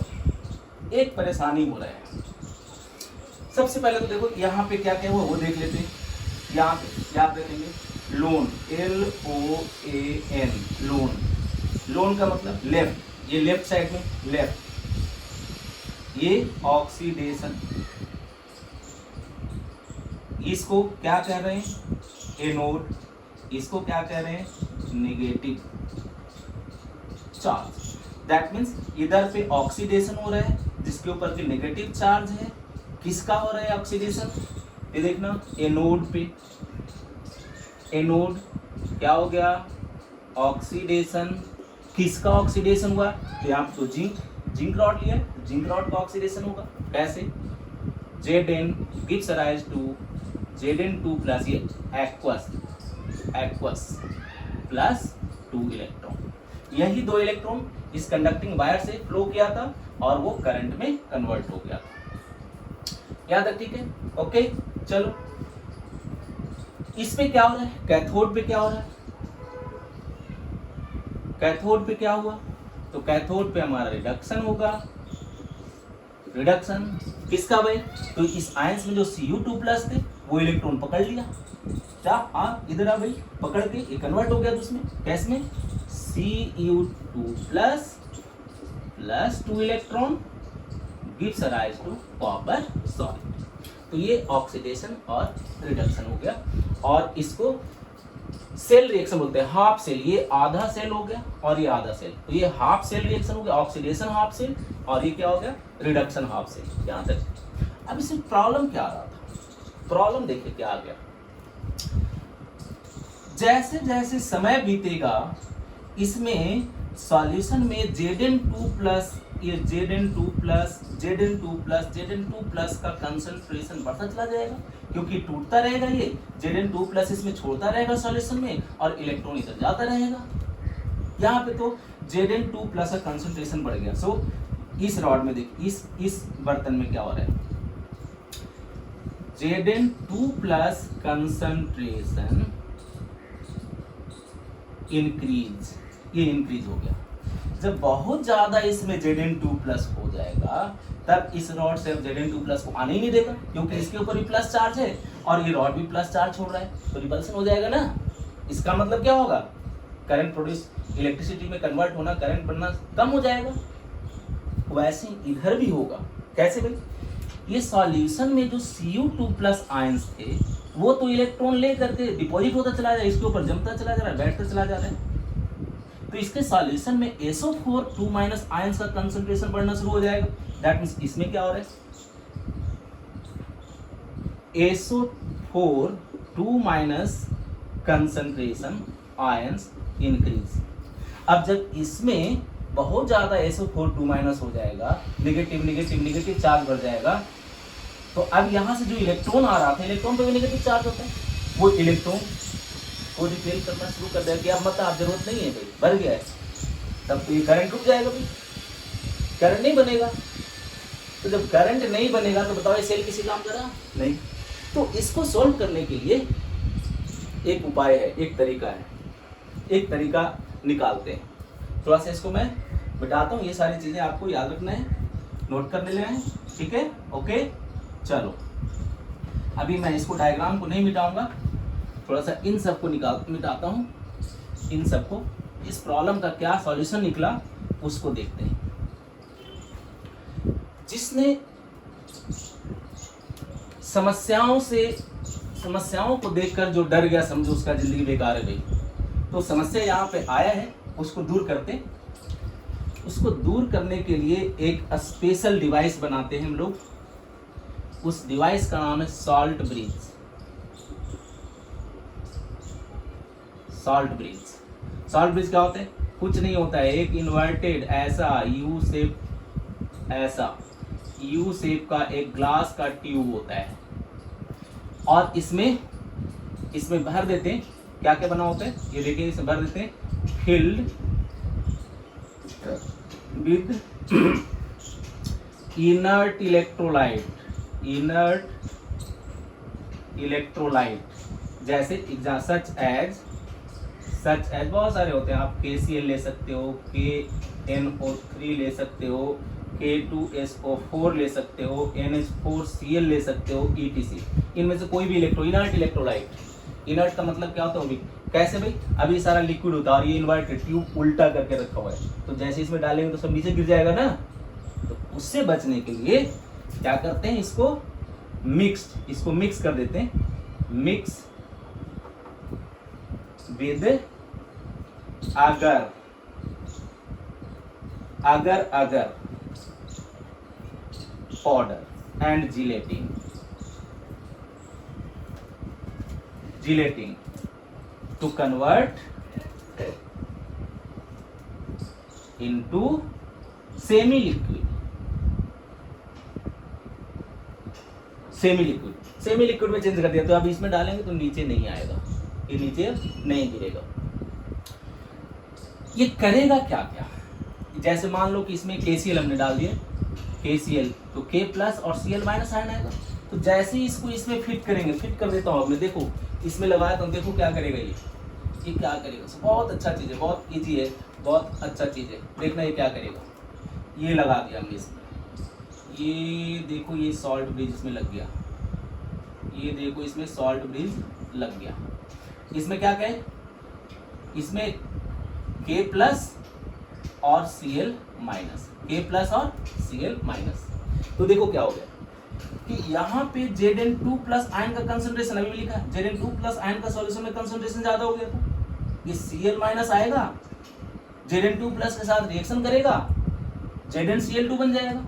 एक परेशानी हो रहा है। सबसे पहले तो देखो यहाँ पे क्या क्या हुआ वो देख लेते हैं। यहाँ पे याद रखेंगे लोन, LOAN, लोन का मतलब लेफ्ट, ये लेफ्ट साइड में लेफ्ट, ये ऑक्सीडेशन, इसको क्या कह रहे हैं एनोड, इसको क्या कह रहे हैं नेगेटिव चार्ज। दैट मीन्स इधर पे ऑक्सीडेशन हो रहा है जिसके ऊपर के नेगेटिव चार्ज है। किसका हो रहा है ऑक्सीडेशन? ये देखना, एनोड पे, एनोड क्या हो गया? ऑक्सीडेशन। किसका ऑक्सीडेशन हुआ? तो यहाँ तो जिंक रॉड लिया, जिंक रॉड का ऑक्सीडेशन होगा। कैसे? Zn gives rise to Zn2 plus ये एक्वस प्लस 2 इलेक्ट्रॉन। यही 2 इलेक्ट्रॉन इस कंडक्टिंग वायर से फ्लो किया था और वो करंट में कन्वर्ट हो गया था। याद है? ठीक है, ओके। चलो, इस पे क्या हो रहा है? कैथोड पे क्या हो रहा है? कैथोड पे क्या हुआ? तो कैथोड पे हमारा रिडक्शन होगा। रिडक्शन किसका भाई? तो इस आयंस में जो Cu2 प्लस थे वो इलेक्ट्रॉन पकड़ लिया। क्या? हाँ, इधर आ भाई, पकड़ के ये कन्वर्ट हो गया उसमें। कैस में? Cu2 plus 2 electron gives rise to copper salt. तो ये ऑक्सीडेशन और रिडक्शन हो गया। और इसको सेल रिएक्शन बोलते हैं, हाफ सेल। ये आधा सेल हो गया और ये आधा सेल, तो ये हाफ सेल रिएक्शन हो गया, ऑक्सीडेशन हाफ सेल, और ये क्या हो गया? Reduction half cell. यहाँ तक। अब इसमें प्रॉब्लम क्या आ रहा था? प्रॉब्लम देखिए क्या आ गया। जैसे जैसे समय बीतेगा इसमें सॉल्यूशन में Zn2 प्लस ये Zn2 प्लस का कंसंट्रेशन बढ़ता चला जाएगा, क्योंकि टूटता रहेगा ये Zn2 प्लस इसमें छोड़ता रहेगा सॉल्यूशन में और इलेक्ट्रॉन इधर जाता रहेगा। यहाँ पे तो Zn2 प्लस का कंसंट्रेशन बढ़ गया। सो इस रॉड में देख, इस बर्तन में क्या हो रहा है? Zn2 प्लस कंसंट्रेशन इंक्रीज, ये इंक्रीज हो गया। जब बहुत ज्यादा इसमें Zn2 प्लस हो जाएगा तब इस रॉड से Zn2 प्लस को आने ही नहीं देगा, क्योंकि इसके ऊपर भी प्लस चार्ज है और ये रॉड भी प्लस चार्ज छोड़ रहा है, तो रिपल्सन हो जाएगा ना। इसका मतलब क्या होगा? करंट प्रोड्यूस, इलेक्ट्रिसिटी में कन्वर्ट होना, करंट बनना कम हो जाएगा। वैसे इधर भी होगा। कैसे भाई? ये सॉल्यूशन में जो Cu2 प्लस आयंस थे वो तो इलेक्ट्रॉन ले करके डिपॉजिट होता चला जा रहा है, इसके ऊपर जमता चला जा रहा है, बैठता चला जा रहा है। तो इसके सॉल्यूशन में SO4 2 माइनस आयंस का कंसंट्रेशन बढ़ना शुरू हो जाएगा। दैट मींस इसमें क्या हो रहा है? SO4 2 minus concentration ions increase. अब जब इसमें बहुत ज्यादा SO4 2 माइनस हो जाएगा, नेगेटिव चार्ज बढ़ जाएगा, तो अब यहाँ से जो इलेक्ट्रॉन आ रहा था, इलेक्ट्रॉन पे भी नेगेटिव चार्ज होता है, वो इलेक्ट्रॉन को रिपेल करना शुरू कर देगा कि अब मतलब आप जरूरत नहीं है भाई, भर गया है। तब तो ये करंट रुक जाएगा भाई, करंट नहीं बनेगा। तो जब करंट नहीं बनेगा तो बताओ ये सेल किसी काम करा? नहीं। तो इसको सॉल्व करने के लिए एक उपाय है, एक तरीका है, एक तरीका निकालते हैं। थोड़ा सा इसको मैं बिठाता हूँ, ये सारी चीजें आपको याद रखना है, नोट कर लेना है, ठीक है? ओके, चलो अभी मैं इसको डायग्राम को नहीं मिटाऊंगा, थोड़ा सा इन सबको मिटाता हूँ। इन सबको, इस प्रॉब्लम का क्या सॉल्यूशन निकला उसको देखते हैं। जिसने समस्याओं को देखकर जो डर गया, समझो उसका जिंदगी बेकार है भाई। तो समस्या यहाँ पे आया है, उसको दूर करते। उसको दूर करने के लिए एक स्पेशल डिवाइस बनाते हैं हम लोग। उस डिवाइस का नाम है सॉल्ट ब्रिज। सॉल्ट ब्रिज क्या होता है? कुछ नहीं होता है, एक इन्वर्टेड ऐसा यू शेप का एक ग्लास का ट्यूब होता है, और इसमें भर देते हैं, क्या क्या बना होता है ये देखिए, इसमें भर देते हैं फिल्ड विद इनर्ट इलेक्ट्रोलाइट, जैसे सच एज बहुत सारे होते हैं। आप KCl ले सकते हो, KNO3 ले सकते हो, K2SO4 ले सकते हो, NH4Cl ले सकते हो, ETC। इनमें से कोई भी इनर्ट इलेक्ट्रोलाइट। इनर्ट का मतलब क्या होता है? कैसे भाई? अभी सारा लिक्विड होता है और ये इन्वर्टेड ट्यूब उल्टा करके रखा हुआ है, तो जैसे इसमें डालेंगे तो सब नीचे गिर जाएगा ना। तो उससे बचने के लिए क्या करते हैं? इसको मिक्स कर देते हैं, mix with agar powder and gelatin to convert into semi liquid में चेंज कर दिया, तो अब इसमें डालेंगे तो नीचे नहीं आएगा, ये नीचे नहीं गिरेगा। ये करेगा क्या क्या, जैसे मान लो कि इसमें KCl हमने डाल दिया, KCl तो K प्लस और Cl माइनस आयन आएगा। तो जैसे ही इसको इसमें फिट करेंगे, फिट कर देता हूँ अब मैं, देखो इसमें लगाया तो देखो क्या करेगा ये क्या करेगा। बहुत अच्छा चीज़ है, बहुत इजी है, बहुत अच्छा चीज़ है। देखना ये क्या करेगा, ये लगा दिया हमने इसमें, ये देखो ये सॉल्ट ब्रिज इसमें लग गया, ये देखो इसमें सॉल्ट ब्रिज लग गया। इसमें क्या कहे, इसमें K प्लस और Cl माइनस, K प्लस और Cl माइनस। तो देखो क्या हो गया कि यहाँ पे Zn2 प्लस आयन का कंसंट्रेशन अभी भी लिखा है, Zn2 प्लस आयन का सॉल्यूशन में कंसंट्रेशन ज्यादा हो गया था, ये Cl माइनस आएगा, Zn2 प्लस के साथ रिएक्शन करेगा, ZnCl2 बन जाएगा।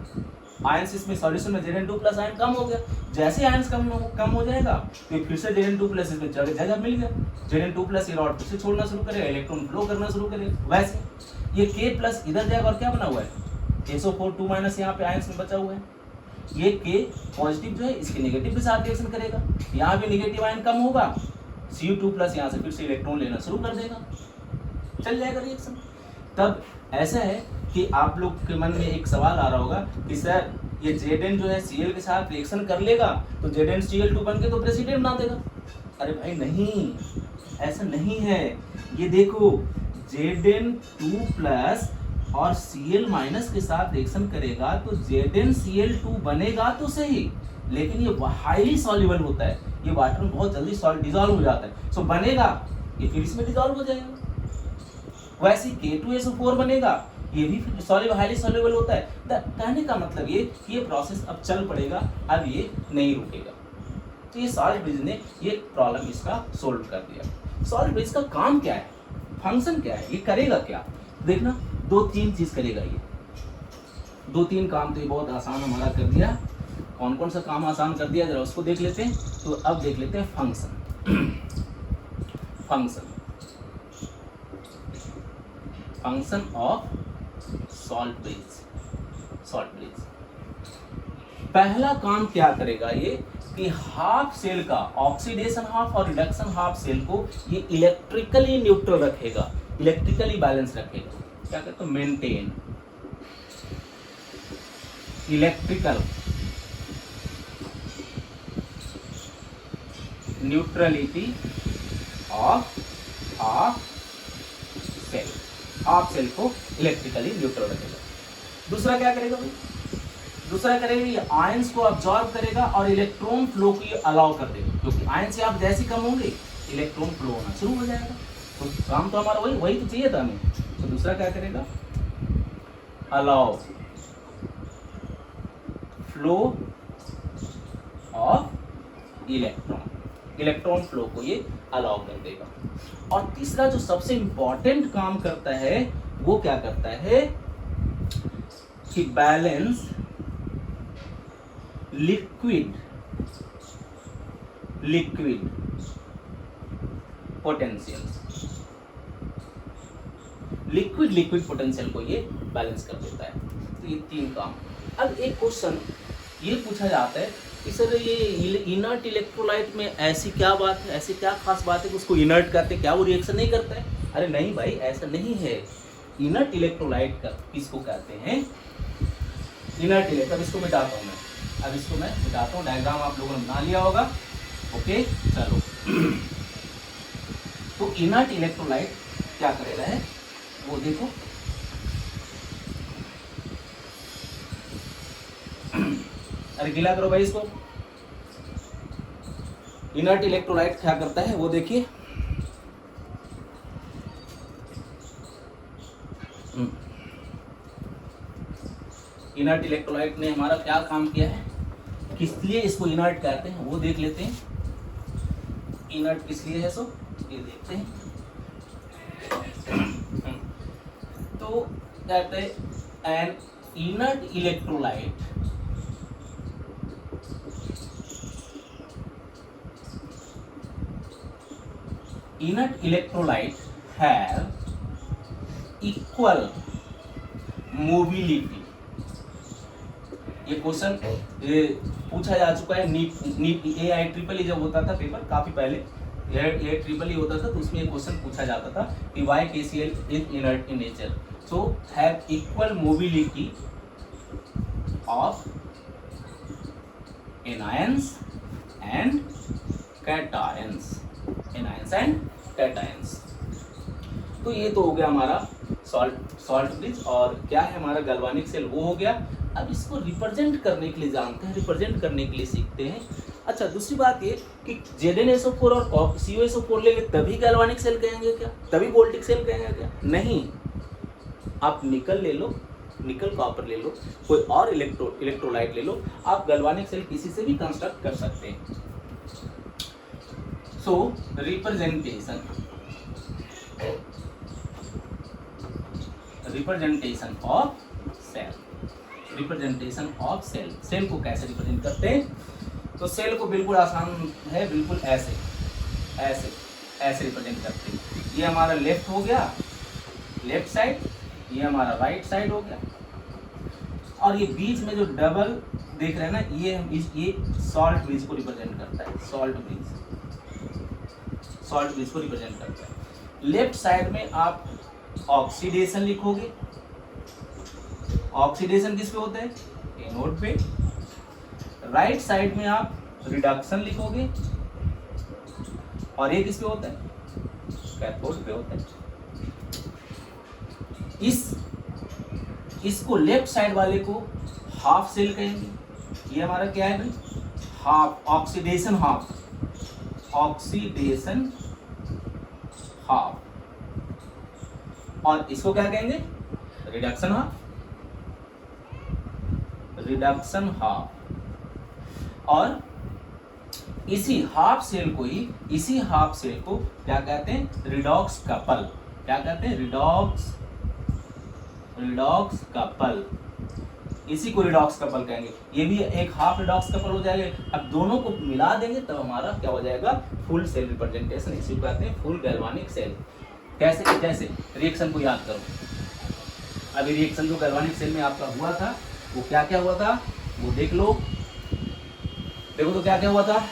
आयंस इसमें सॉल्यूशन में Zn2 प्लस आयन कम हो गया, जैसे आयंस कम हो जाएगा तो फिर से Zn2 प्लस इसमें जगह मिल गया, Zn2 प्लस ये रॉड फिर से छोड़ना शुरू करेगा, इलेक्ट्रॉन फ्लो करना शुरू करेगा। वैसे ये K प्लस इधर जाएगा और क्या बना हुआ है, SO4 2 माइनस यहाँ पे आयंस में बचा हुआ है। ये K पॉजिटिव जो है इसके नेगेटिव के साथ रिएक्शन करेगा, यहाँ भी नेगेटिव आयन कम होगा, Cu2 प्लस यहाँ से फिर से इलेक्ट्रॉन लेना शुरू कर देगा, चल जाएगा रिएक्शन। तब ऐसा है कि आप लोग के मन में एक सवाल आ रहा होगा कि सर ये Zn जो है Cl के साथ रिएक्शन कर लेगा तो ZnCl2 बन के तो प्रेसिडेंट बना देगा। अरे भाई नहीं, ऐसा नहीं है। ये देखो Zn2 प्लस और Cl माइनस के साथ रिएक्शन करेगा तो ZnCl2 बनेगा तो सही, लेकिन ये हाईली सॉल्युबल होता है, ये वाटर में बहुत जल्दी डिसॉल्व हो जाता है। सो बनेगा ये फिर इसमें डिसॉल्व हो जाएगा। वैसे K2SO4 बनेगा, ये भी हाईली सॉल्युबल होता है। कहने का मतलब ये प्रोसेस अब चल पड़ेगा, अब ये नहीं रुकेगा। तो ये सॉल्ट ब्रिज ने ये प्रॉब्लम इसका सोल्व कर दिया। सॉल्ट ब्रिज का काम क्या है, फंक्शन क्या है, ये करेगा क्या, देखना 2-3 चीज करेगा ये। 2-3 काम तो ये बहुत आसान हमारा कर दिया। कौन कौन सा काम आसान कर दिया जरा उसको देख लेते हैं। तो अब देख लेते हैं फंक्शन ऑफ सॉल्ट ब्रिज। पहला काम क्या करेगा ये कि हाफ सेल का ऑक्सीडेशन हाफ और रिडक्शन हाफ सेल को ये इलेक्ट्रिकली न्यूट्रल रखेगा, इलेक्ट्रिकली बैलेंस रखेगा। क्या कहते हैं, maintain electrical neutrality of half cell को इलेक्ट्रिकली न्यूट्रल रखेगा। दूसरा क्या करेगा भाई, दूसरा करेगा ये आयंस को अब्सॉर्ब करेगा और इलेक्ट्रॉन फ्लो को ये अलाउ कर देगा, क्योंकि आयंस से आप जैसे कम होंगे इलेक्ट्रॉन फ्लो होना शुरू हो जाएगा। तो काम तो हमारा वही तो चाहिए था हमें। तो दूसरा क्या करेगा, allow flow of electron flow को ये अलाउ कर देगा। और तीसरा जो सबसे इंपॉर्टेंट काम करता है वो क्या करता है कि balance liquid potential, liquid potential को ये बैलेंस कर देता है। तो ये 3 काम। अब एक क्वेश्चन ये पूछा जाता है कि सर ये इनर्ट इलेक्ट्रोलाइट में ऐसी क्या बात है, ऐसी क्या खास बात है कि उसको इनर्ट करते, क्या वो रिएक्शन नहीं करता है? अरे नहीं भाई, ऐसा नहीं है। इनर्ट इलेक्ट्रोलाइट का किसको कहते हैं, इनर्ट इलेक्ट्रोलाइट। अब इसको मिटाता हूँ मैं, डायग्राम आप लोगों ने बना लिया होगा। ओके चलो तो इनर्ट इलेक्ट्रोलाइट क्या करेगा है वो देखो। अरे गीला करो भाई इसको। इनर्ट इलेक्ट्रोलाइट क्या करता है वो देखिए। इनर्ट इलेक्ट्रोलाइट ने हमारा क्या काम किया है, किस लिए इसको इनर्ट कहते हैं वो देख लेते हैं। इनर्ट किस लिए है सो ये देखते हैं। तो कहते हैं N inert electrolyte have equal mobility। ये क्वेश्चन पूछा जा चुका है नीट AIEEE जब होता था पेपर काफी पहले, AIEEE होता था तो उसमें ये क्वेश्चन पूछा जाता था कि why KCl is inert in nature। So have equal mobility of anions and cations, anions and cations। तो ये तो हो गया हमारा सॉल्ट ब्रिज, और क्या है हमारा गैल्वानिक सेल वो हो गया। अब इसको रिप्रेजेंट करने के लिए जानते हैं, रिप्रेजेंट करने के लिए सीखते हैं। अच्छा, दूसरी बात ये कि ZnSO4 और CuSO4 लेंगे तभी गैल्वानिक सेल कहेंगे क्या, तभी वोल्टिक सेल कहेंगे क्या? नहीं, आप निकल ले लो, निकल कॉपर ले लो, कोई और इलेक्ट्रोलाइट ले लो, आप गैल्वानिक सेल किसी से भी कंस्ट्रक्ट कर सकते हैं। So representation of cell, representation of cell, cell को कैसे रिप्रेजेंट करते हैं? तो सेल को बिल्कुल आसान है, बिल्कुल ऐसे ऐसे ऐसे रिप्रेजेंट करते हैं। ये हमारा लेफ्ट हो गया, लेफ्ट साइड, ये हमारा राइट साइड हो गया, और ये बीच में जो डबल देख रहे हैं ना, ये सॉल्ट ब्रिज को रिप्रेजेंट करता है, सॉल्ट ब्रिज को रिप्रेजेंट करता है। लेफ्ट साइड में आप ऑक्सीडेशन लिखोगे, ऑक्सीडेशन किस पे होता है? एनोड पे। राइट साइड में आप रिडक्शन लिखोगे, और ये किस पे होता है? कैथोड पे होता है। इसको लेफ्ट साइड वाले को हाफ सेल कहेंगे। ये हमारा क्या है भाई? Half, oxidation half, oxidation half. और इसको क्या कहेंगे? Reduction half, reduction half. और इसी हाफ सेल को क्या कहते हैं? Redox couple. क्या कहते हैं? Redox couple. इसी को रिडॉक्स कपल कहेंगे। ये भी एक हाफ रिडॉक्स कपल हो जाएगा। अब दोनों को मिला देंगे तब हमारा क्या हो जाएगा? Full cell representation. इसी को कहते हैं फुल गैल्वानिक सेल। कैसे? जैसे रिएक्शन को याद करो। अभी रिएक्शन जो गैल्वानिक सेल में आपका हुआ था वो क्या क्या हुआ था वो देख लो। देखो तो क्या क्या हुआ था।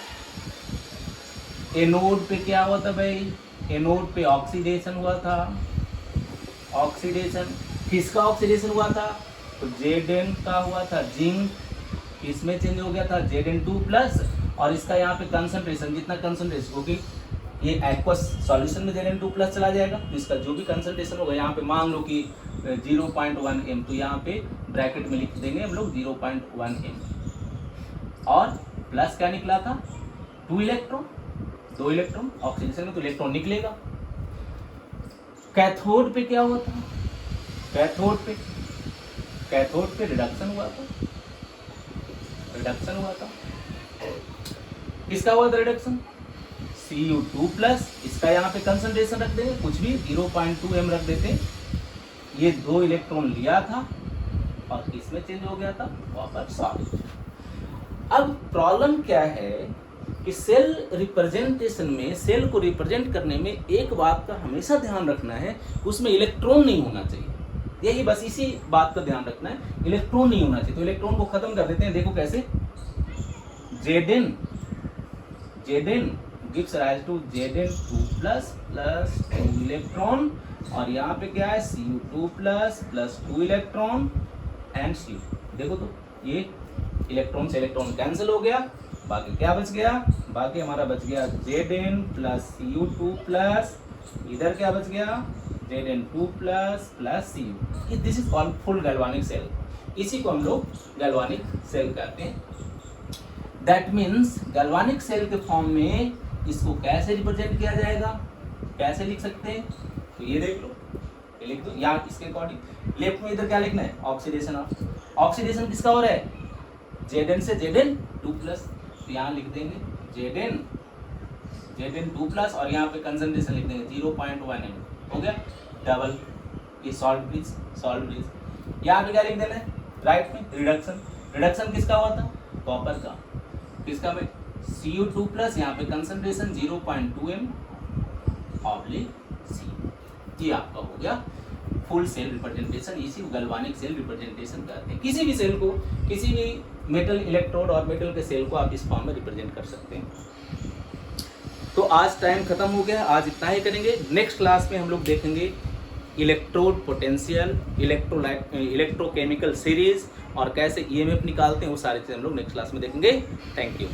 एनोड पे क्या हुआ था भाई? एनोड पे ऑक्सीडेशन हुआ था। ऑक्सीडेशन किसका ऑक्सीडेशन हुआ था? तो Zn का हुआ था। जिंक इसमें चेंज हो गया था Zn2+, और इसका यहाँ पे कंसंट्रेशन, जितना कंसंट्रेशन होगी ये एक्वस सॉल्यूशन में Zn2+ चला जाएगा, तो इसका जो भी कंसंट्रेशन होगा यहाँ पे मान लो कि 0.1 m, तो यहाँ पे ब्रैकेट में लिख देंगे हम लोग 0.1 m। और प्लस क्या निकला था? 2 इलेक्ट्रॉन, 2 इलेक्ट्रॉन ऑक्सीडेशन में तो इलेक्ट्रॉन निकलेगा। कैथोड पे क्या हुआ था? कैथोड पे रिडक्शन हुआ था। किसका हुआ था रिडक्शन? Cu2+, इसका यहाँ पे कंसंट्रेशन रख देंगे, कुछ भी 0.2 m रख देते। ये 2 इलेक्ट्रॉन लिया था और इसमें चेंज हो गया था वापस सॉलिड। अब प्रॉब्लम क्या है कि सेल रिप्रेजेंटेशन में, सेल को रिप्रेजेंट करने में एक बात का हमेशा ध्यान रखना है, उसमें इलेक्ट्रॉन नहीं होना चाहिए। यही बस इसी बात का ध्यान रखना है, इलेक्ट्रॉन नहीं होना चाहिए। तो इलेक्ट्रॉन को खत्म कर देते हैं। देखो कैसे? Zn gives rise to Zn2+ plus 2 electron, और यहाँ पे क्या है? Cu2+ plus 2 electron and Cu। देखो तो ये इलेक्ट्रॉन से इलेक्ट्रॉन कैंसिल हो गया, बाकी क्या बच गया? बाकी हमारा बच गया Zn plus Cu2+, इधर क्या बच गया? Zn2+ plus Cu। This is called full galvanic cell. इसी को हम लोग गैल्वानिक सेल कहते हैं। दैट मीन्स गैल्वानिक सेल के फॉर्म में इसको कैसे रिप्रेजेंट किया जाएगा, कैसे लिख सकते हैं? तो ये देख लो, ये लिख दो यहाँ इसके अकॉर्डिंग। लेफ्ट में इधर क्या लिखना है? ऑक्सीडेशन ऑफ, ऑक्सीडेशन किसका हो रहा है? Zn से Zn2+, तो यहाँ लिख देंगे Zn2+, और यहाँ पे कंसंट्रेशन लिख देंगे 0.1 m। हो गया डबल। ये सॉल्ट ब्रिज। यहाँ पे क्या लिख देना है राइट में, रिडक्शन। रिडक्शन किसका हुआ था, कॉपर का, किसका में, Cu2 प्लस, यहाँ पे कंसंट्रेशन 0.2 m/c, ये आपका हो गया फुल सेल रिप्रेजेंटेशन। इसी को गैल्वानिक सेल रिप्रेजेंटेशन कहते हैं। किसी भी सेल को, किसी भी मेटल इलेक्ट्रोड और मेटल के सेल को आप इस फॉर्म में रिप्रेजेंट कर सकते हैं। तो आज टाइम खत्म हो गया, आज इतना ही करेंगे। नेक्स्ट क्लास में हम लोग देखेंगे इलेक्ट्रोड पोटेंशियल, इलेक्ट्रोकेमिकल सीरीज और कैसे ईएमएफ निकालते हैं, वो सारी चीज़ हम लोग नेक्स्ट क्लास में देखेंगे। Thank you.